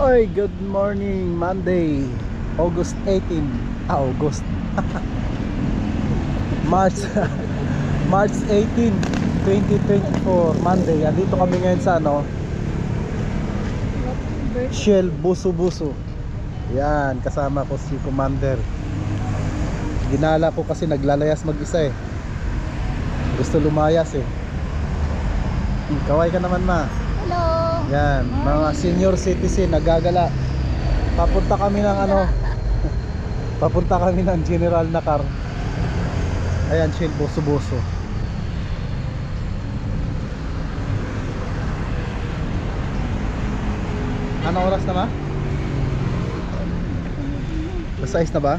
Oy, good morning, Monday, August 18. August. March March 18, 2024, Monday. Andito kami ngayon sa Shell Buso-Buso. Yan, kasama ko si Commander. Ginala ko kasi naglalayas mag-isa eh. Gusto lumayas eh. Kaway ka naman, ma. Hello. Yan, mga senior citizen nagagala. Papunta kami ng papunta kami ng General na car. Ayan, Shell Buso-Buso. Anong oras na, ma? Basta na ba?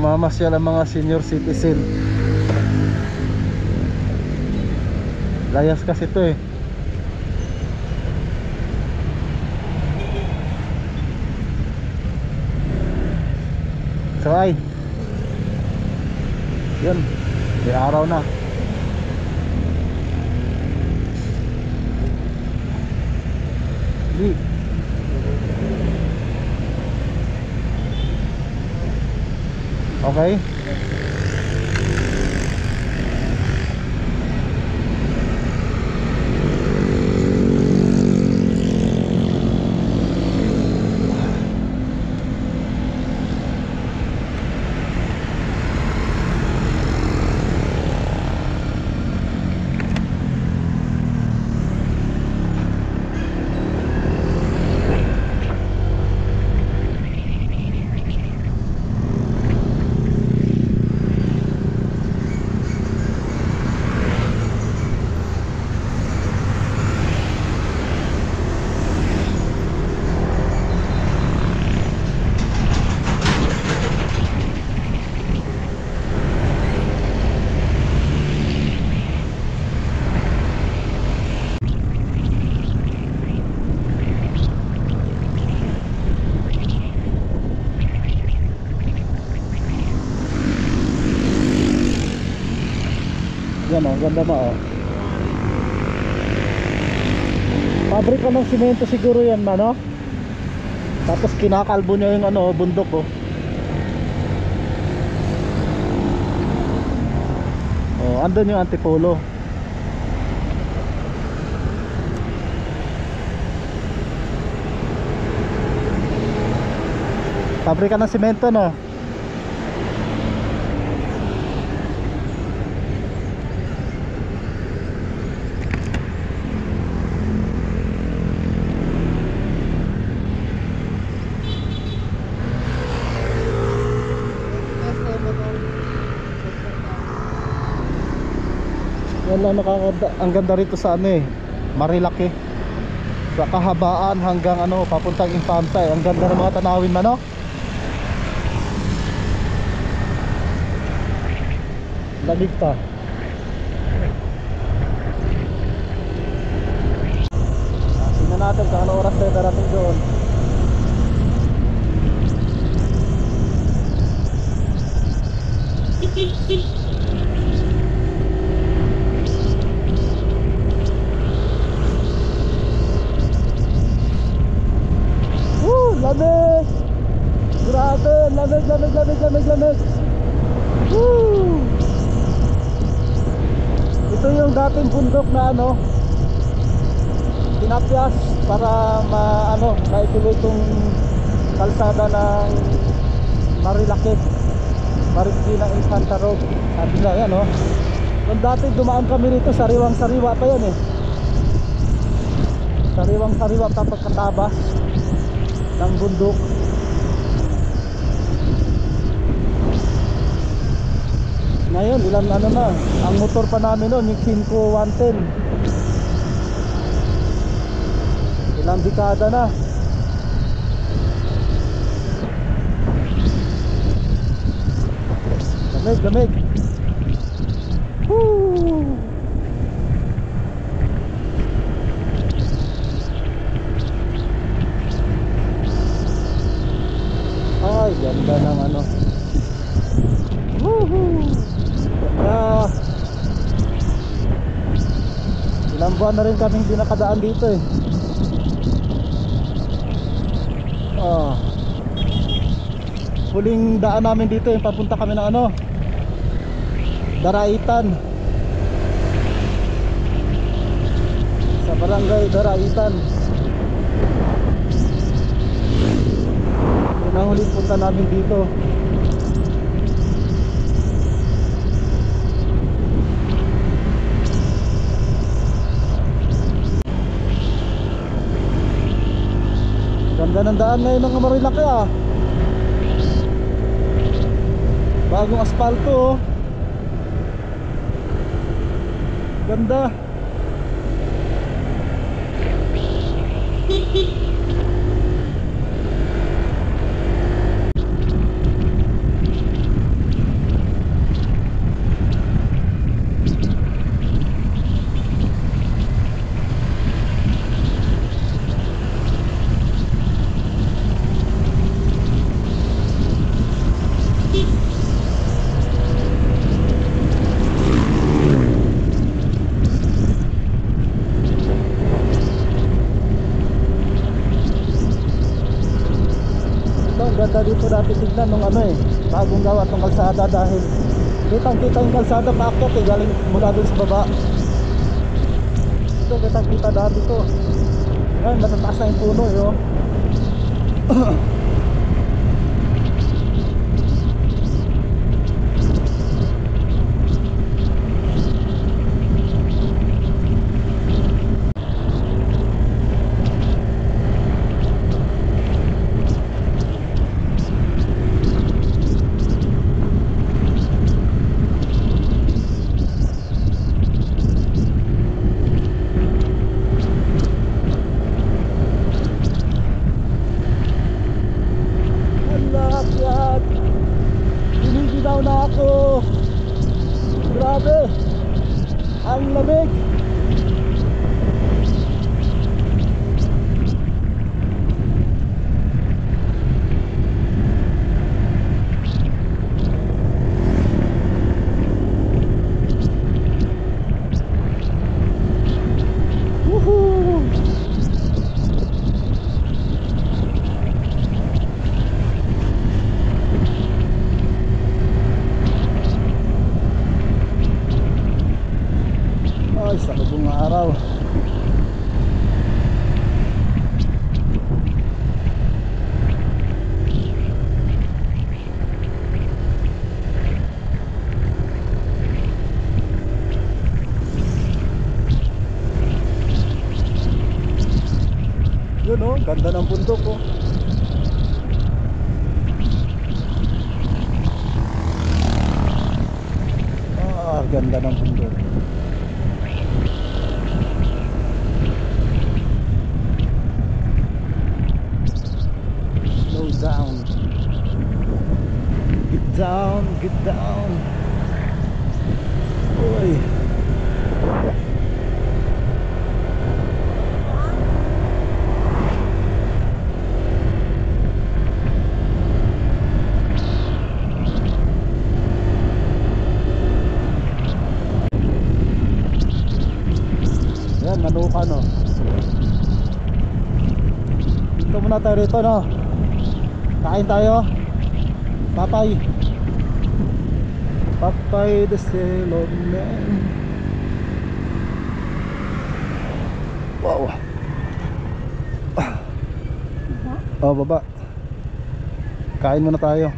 Mamasyal ang mga senior citizen. Layas kasi ito eh. So ay yun, may araw na. Hindi. Okay. Yan o, ganda ba o. Pabrika ng simento siguro yan, no? Tapos kinakalbo niya yung bundok o. Oh, andun yung Antipolo. Pabrika ng simento, no? Wala, ang ganda rito sa Marilaki. Sa kahabaan hanggang papuntang Infantay. Ang ganda ng mga tanawin man, no? Lamig pa. Tingnan natin kung ano oras tayo darating doon. Lamig! Grabe! Lamig! Woo! Ito yung dating bundok na tinapyas para maituloy itong kalsada ng Marilaki, Marikina Infanta Road. Sabi na yan Kung dati dumaan kami rito, sariwang-sariwa pa yan eh. Sariwang-sariwa tapos katabas ng bundok. Ngayon ilan na ang motor pa namin noon, yung Kinko 110. Ilang dekada na. Lamig. Woo! Ay, ganda ng Woohoo! Ilang buwan na rin kaming di nakadaan dito eh. Huling daan namin dito yung papunta kami ng ano, Daraitan. Sa barangay Daraitan. Yun ang huling punta namin dito. Ganda ng daan ngayon ng Marilaki ah. Bagong asfalto oh. Ganda. Ganda dito dati tignan nung ano eh, bagong gawa tong kalsada dahil kitang kita yung kalsada paakyat eh, galing mula dun sa baba. Ito kitang kita dati to. Ngayon matataas na yung puno eh oh. Hinihinaw na ako. Grabe, ang lamig. Woohoo! Ay, sa lubong na araw. Yun oh, ganda ng bundok oh. Ganda ng bundok. Slow down. Get down, get down. Uy. Yan, Manukan no. Dito muna tayo rito no. Kain tayo. Papay. Papay de Celomen. Wow. Oh, baba. Kain muna tayo.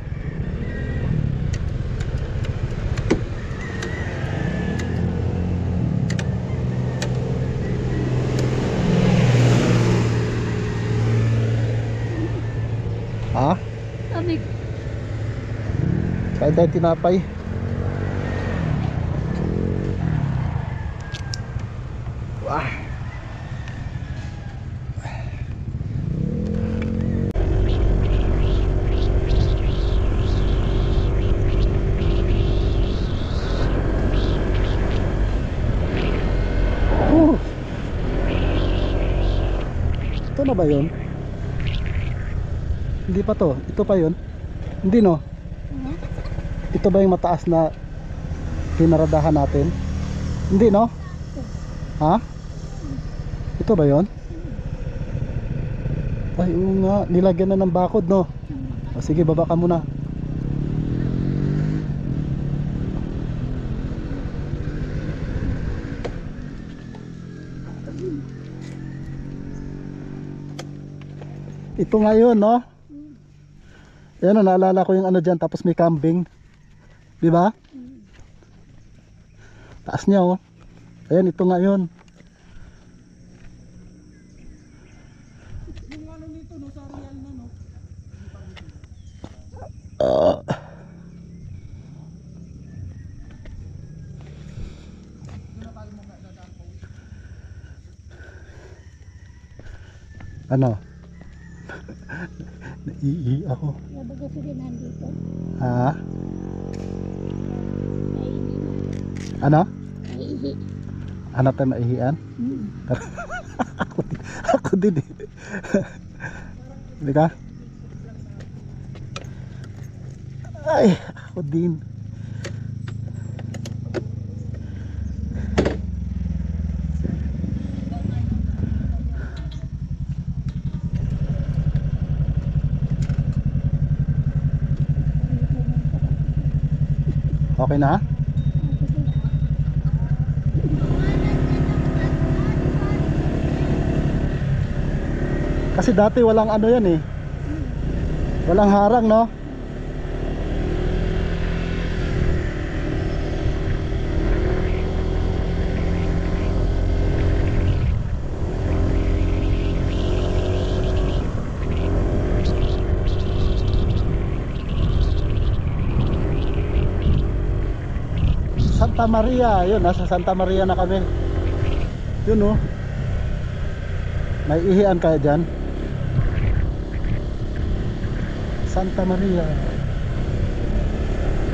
Ha? Sabi, Kain tayo tinapay. Wah. Ito na ba yun? Hindi pa to. Ito pa yun? Hindi no? Ito ba yung mataas na pinaradahan natin? Hindi no? Ha? Ito ba yon? Ay oo nga, nilagyan na ng bakod no. O, sige, baba ka muna. Ito ngayon no. Ayan, naalala ko yung ano dyan, tapos may kambing. Di ba? Taas niya oh. Ayan, ito ngayon. Yung ano nito no, sa real na no. Ano? Naiihi ako. Nabaga sila nandito. Ha? Naiihi na. Ano? Naiihi. Ano tayo maihian? Ako din eh. Hindi ka? Ay, ako din. Okay na? Kasi dati walang ano yan eh. Walang harang no? Santa Maria, yun, nasa Santa Maria na kami. Yun oh. May ihian kaya dyan? Santa Maria.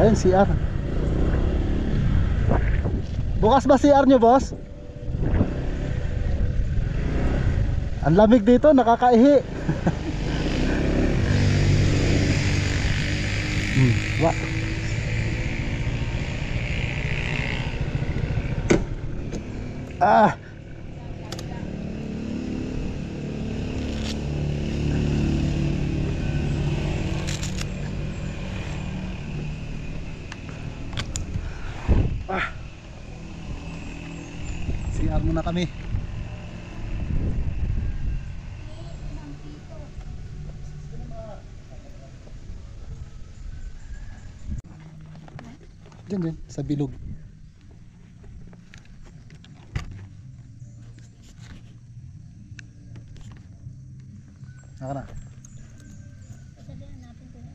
Ayun, CR. Bukas ba CR nyo, boss? Ang lamig dito, nakakaihi. Wa. Ah. Ah. CR muna kami. Diyan, sa bilog. Naka na. Sasabihan natin ko na.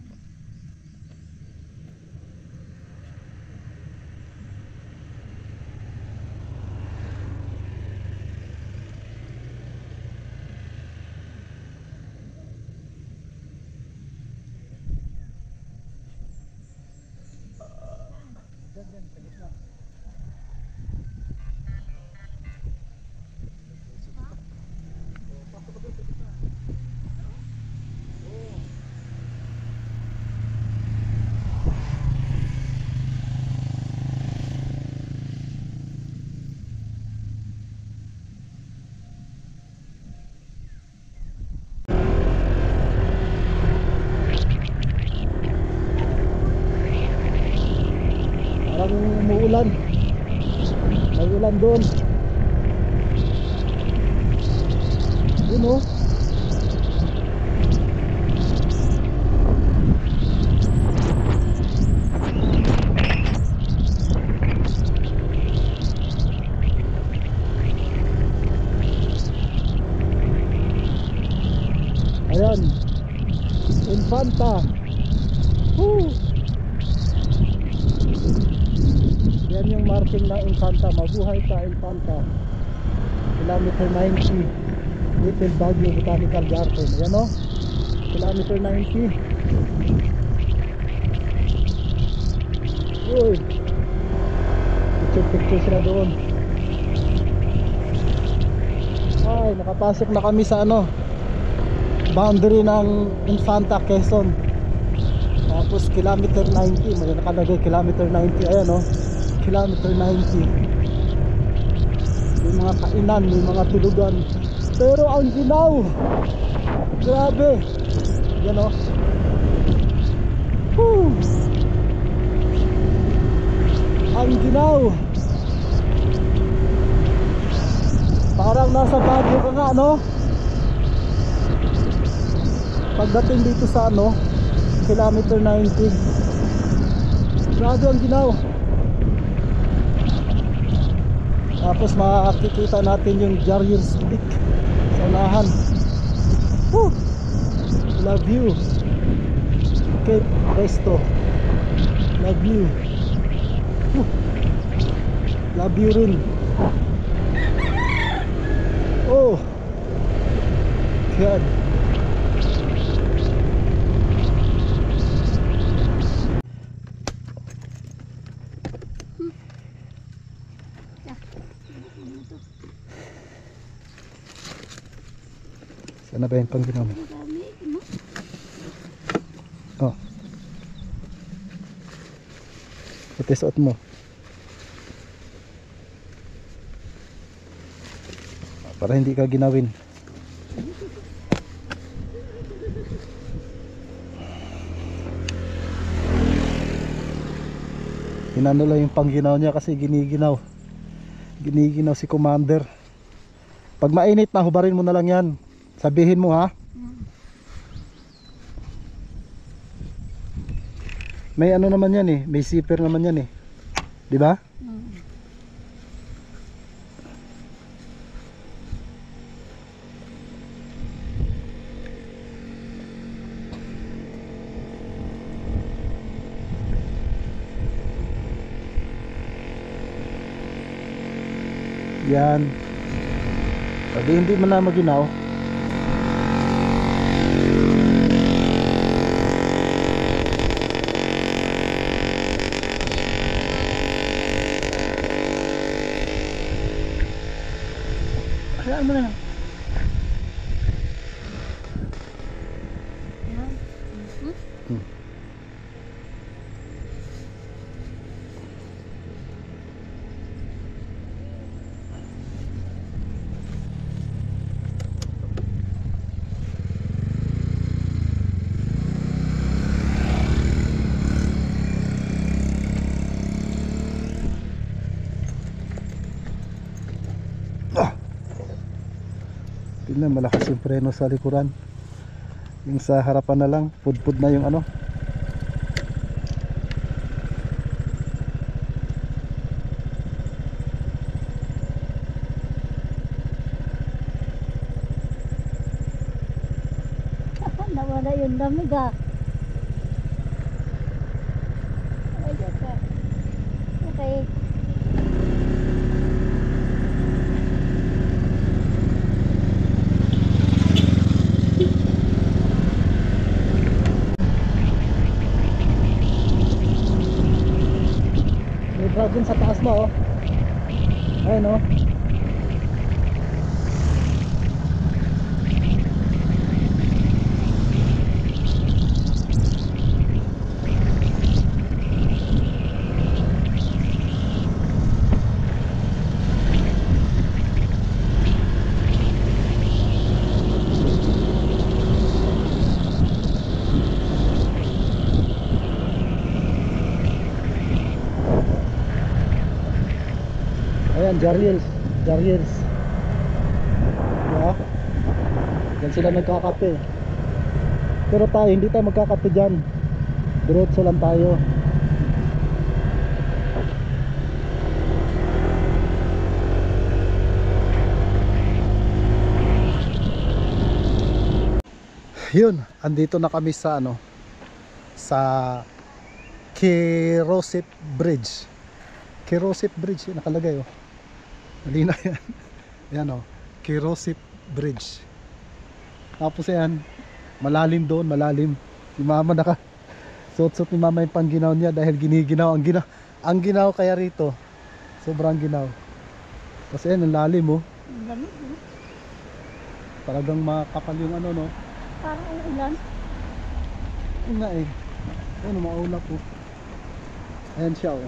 Parang umuulan. May ulan doon. Yun oh. Ayan, Infanta. Woo! Yan yung marking ng Infanta. Mabuhay ka, Infanta. Kilometer 90, Little Baguio Botanical Garden. Ayan o, kilometer 90. Uy, picture sila doon. Ay, nakapasok na kami sa ano, boundary ng Infanta, Quezon. Tapos kilometer 90, may nakalagay kilometer 90. Ayan o, kilometer 90. May mga kainan, may mga tulugan. Pero ang ginaw, grabe. Yan o. Woo! Ang ginaw. Parang nasa Baguio ka nga, no? Pagdating dito sa ano, kilometer 90. Grabe ang ginaw. Tapos makikita natin yung Jarriers Peak sa unahan. Woo! Love you Cape Resto. Love you. Woo! Love you rin. Oh God. Sana ba yung Panginoon? Ang dami, no? Oh. Ito suot mo. Para hindi ka ginawin. Hinano lang yung pangginaw niya kasi giniginaw. Giniginaw si Commander. Pag mainit na, hubarin mo na lang yan. Sabihin mo ha. May ano naman yan eh. May zipper naman yan eh. Di ba? Yan. Pag hindi mo na maginaw, hayaan mo na lang. Tingnan, malakas yung preno sa likuran. Yung sa harapan na lang, pudpud na yung ano. Nawala yung lamig ah. Okay. May dragon sa taas mo oh. Ayun oh. Ayan, Jarriers. Jarriers. Yeah. Diyan sila nagkakape. Pero tayo, hindi tayo magkakape dyan. Diretso lang tayo. Yun, andito na kami sa ano, sa Kirosip Bridge. Kirosip Bridge, yun, nakalagay oh. Malina yan. Yan oh, Kirosip Bridge. Tapos yan, malalim doon, malalim. Si mama suot-suot ni mama yung pangginaw niya dahil giniginaw. Ang ginaw kaya rito, sobrang ginaw. Kasi yan, ang lalim oh. Ang lamig, no? Talagang makapal yung ano no. Parang ulan. Yun nga eh. Ayun, maulap po. Ayan siya oh.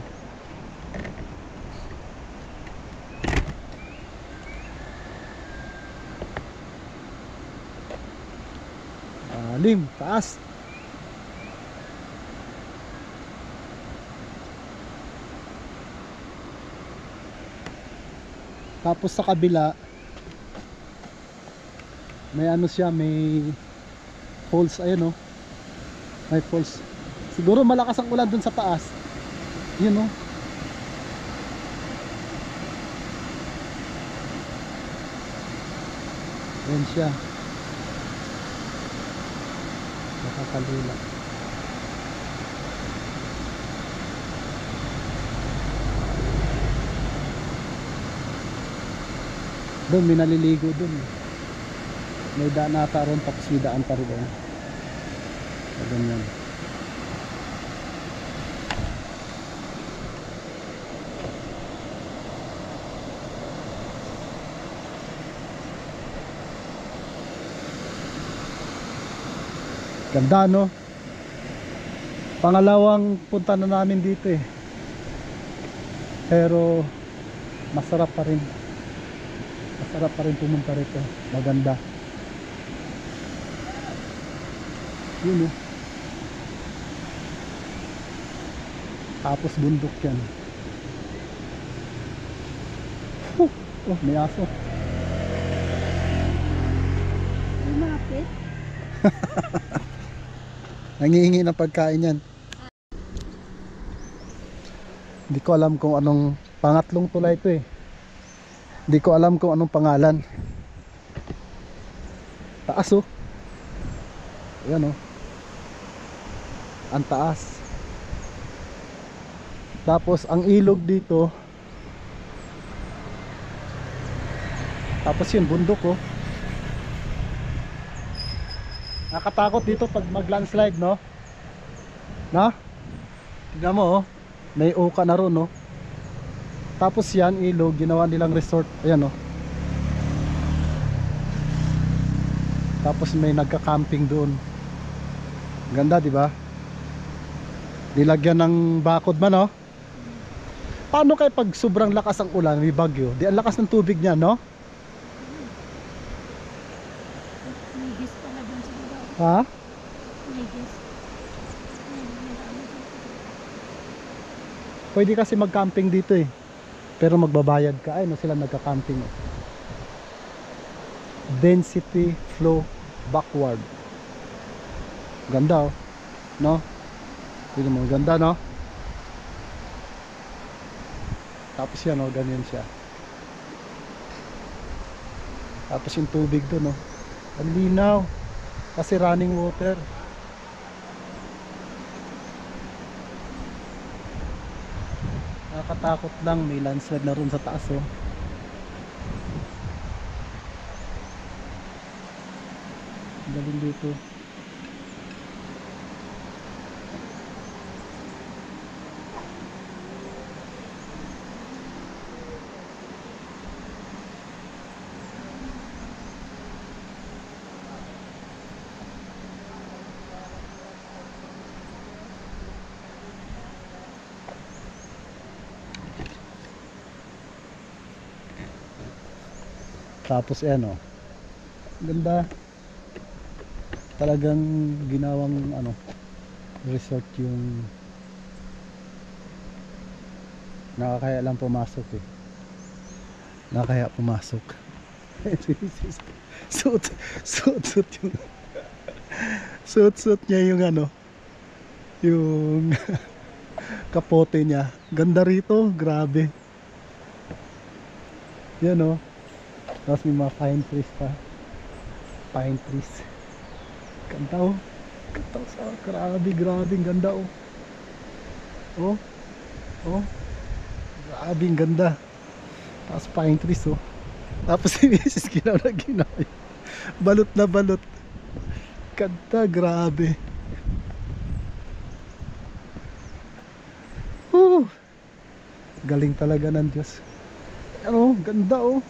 ilalim, taas. Tapos sa kabila may ano siya, may falls, ayun oh. May falls. Siguro malakas ang ulan dun sa taas. Yun oh. Ayan siya. Nakakalula. Doon may naliligo doon. May daan ata ron, tapos may daan pa rin doon. So, ganyan. Ganda no? Pangalawang punta na namin dito eh. Pero masarap pa rin. Masarap pa rin pumunta rito. Maganda. Yun oh. Tapos bundok yan. Oh, may aso. Lumapit. Nangihingi ng pagkain yan. Hindi ko alam kung anong pangatlong tulay ito eh. Hindi ko alam kung anong pangalan. Taas oh. Ayan oh. Ang taas. Tapos ang ilog dito. Tapos yun bundok oh. Nakatakot dito pag mag-landslide no? No? Tignan mo oh. May uka na ron no? Tapos yan ilog, ginawa nilang resort. Ayan oh. Tapos may nagka-camping doon. Ganda di ba? Nilagyan ng bakod ba no? Paano kaya pag sobrang lakas ang ulan, may bagyo? Di ang lakas ng tubig niya no? May gis pala dun sa baba. Ha? May gis. Pwede kasi mag-camping dito eh. Pero magbabayad ka. Ay no sila nagka-camping oh. Density flow backward. Ganda oh. No? Tignan mo, ganda no? Tapos yan oh, ganyan siya. Tapos yung tubig doon oh. Ang linaw. Kasi running water. Nakakatakot lang, may landslide na ron sa taas oh. Galing dito. Tapos ano, ganda. Talagang ginawang ano, resort yung nakakaya lang pumasok eh. Nakakaya pumasok. Suot yung suot niya yung ano, yung kapote niya. Ganda rito, grabe. Yan oh. Tapos may mga pine trees pa. Pine trees. Ganda oh. Ganda oh. Grabe, ganda oh. Oh. Oh. Grabe, ganda. Tapos pine trees oh. Tapos si Mrs. ginaw na ginaw. Balot na balot. Ganda, grabe. Galing talaga ng Diyos. Ano, ganda oh.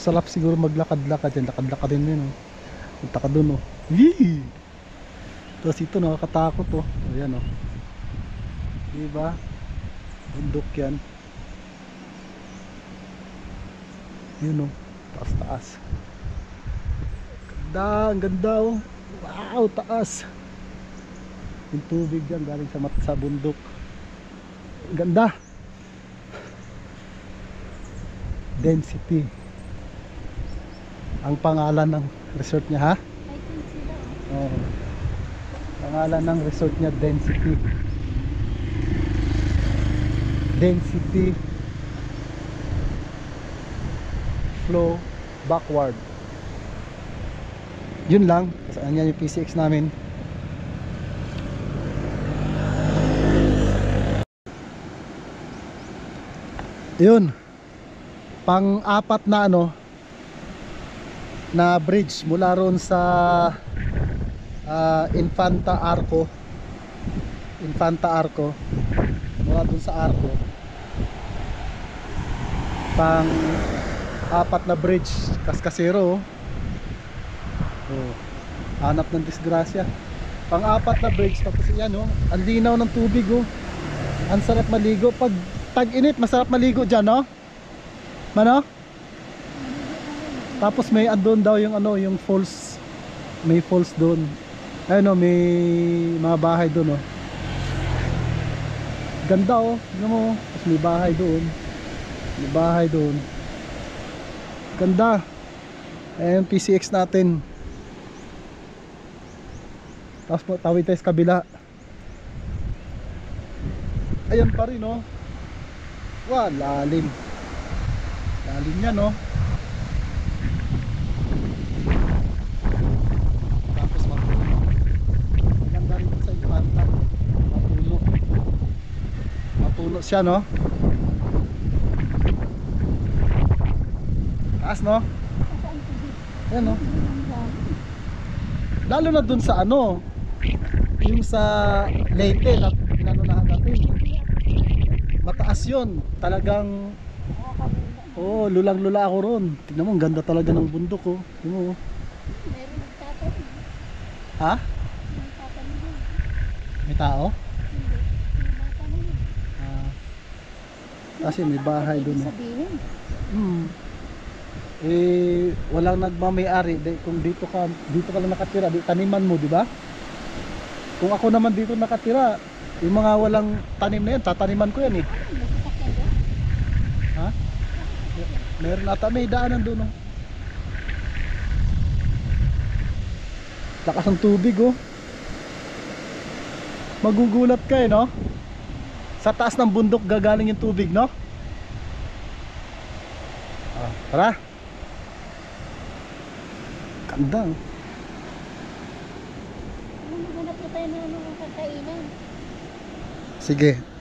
Sarap siguro maglakad-lakad yan. Lakad-lakad din yun oh. Punta ka dun oh. Yee! Tapos ito nakakatakot oh. Ayan oh. Diba? Bundok yan. Yun, oh. Taas taas. Ganda, ang ganda, oh. Wow, taas. Yung tubig yan galing sa bundok. Ganda. Density ang pangalan ng resort niya, ha? I think sila. Oo. Pangalan ng resort niya, Density. Density flow backward. Yun lang. Saan yan yung PCX namin? Yun. Pang-apat na na bridge mula roon sa Infanta Arco mula doon sa Arco, pang apat na bridge. Kaskasero, hanap ng disgrasya. Pang apat na bridge, tapos yan, ang linaw ng tubig, ang sarap maligo pag tag-init. Masarap maligo dyan, Mano? Tapos may andun daw yung falls. May falls doon. Ayun, may mga bahay doon, Ganda, tingnan mo. Tapos may bahay doon. May bahay doon. Ganda. Ayun, PCX natin. Tapos tawid tayo sa kabila. Ayun pa rin, Wow, lalim. Lalim yan, Tapos mapuno. Ganda rin sa Infanta. Mapuno. Mapuno siya, Taas, Ayan, lalo na dun sa yung sa Leyte na pinanunahan natin. Mataas yun. Talagang lulang-lula ako ron. Tignan mo, ang ganda talaga ng bundok, Tignan mo. Meron nagtatanong. Ha? May tatanong yun. May tao? Hindi. May tatanong yun. Kasi may bahay Ibig dun, sabihin. Walang nagmamay-ari. Kung dito ka lang nakatira, taniman mo, di ba? Kung ako naman dito nakatira, yung mga walang tanim na yan, tataniman ko yan, May sasakyan doon? Ha? Meron ata, may daanan doon, Lakas ng tubig, Magugulat ka, Sa taas ng bundok gagaling yung tubig, Tara. Ganda, Maghanap na tayo ng kainan. Sige.